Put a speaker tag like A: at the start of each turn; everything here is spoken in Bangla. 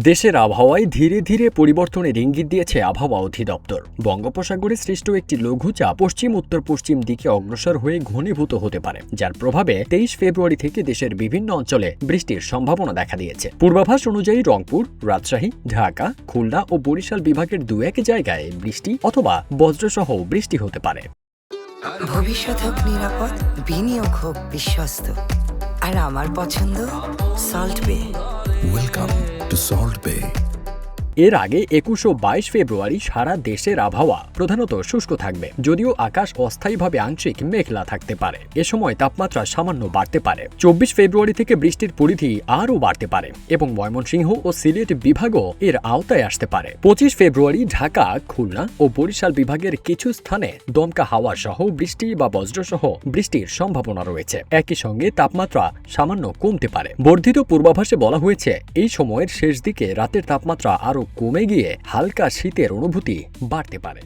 A: দেশের আবহাওয়ায় ধীরে ধীরে পরিবর্তনের ইঙ্গিত দিয়েছে আবহাওয়া অধিদপ্তর। বঙ্গোপসাগরে সৃষ্ট একটি লঘুচাপ পশ্চিম উত্তর পশ্চিম দিকে অগ্রসর হয়ে ঘনীভূত হতে পারে, যার প্রভাবে 23 ফেব্রুয়ারি থেকে দেশের বিভিন্ন অঞ্চলে বৃষ্টির সম্ভাবনা দেখা দিয়েছে। পূর্বাভাস অনুযায়ী রংপুর, রাজশাহী, ঢাকা, খুলনা ও বরিশাল বিভাগের দু এক জায়গায় বৃষ্টি অথবা বজ্রসহ বৃষ্টি হতে পারে।
B: ভবিষ্যৎ হোক নিরাপদ, বিনিয়োগ হোক বিশ্বস্ত, আর আমার পছন্দ সল্ট বে।
C: ওয়েলকাম টু সল্ট বে।
A: এর আগে 21 ও 22 ফেব্রুয়ারি সারা দেশের আবহাওয়া প্রধানত শুষ্ক থাকবে, যদিও আকাশ অস্থায়ীভাবে আংশিক মেঘলা থাকতে পারে। এ সময় তাপমাত্রা সামান্য বাড়তে পারে। 24 ফেব্রুয়ারি থেকে বৃষ্টির পরিধি আরও বাড়তে পারে এবং ময়মনসিংহ ও সিলেট বিভাগও এর আওতায় আসতে পারে। 25 ফেব্রুয়ারি ঢাকা, খুলনা ও বরিশাল বিভাগের কিছু স্থানে দমকা হাওয়া সহ বৃষ্টি বা বজ্রসহ বৃষ্টির সম্ভাবনা রয়েছে। একই সঙ্গে তাপমাত্রা সামান্য কমতে পারে। বর্ধিত পূর্বাভাসে বলা হয়েছে, এই সময়ের শেষ দিকে রাতের তাপমাত্রা আরও কমে গিয়ে হালকা শীতের অনুভূতি বাড়তে পারে।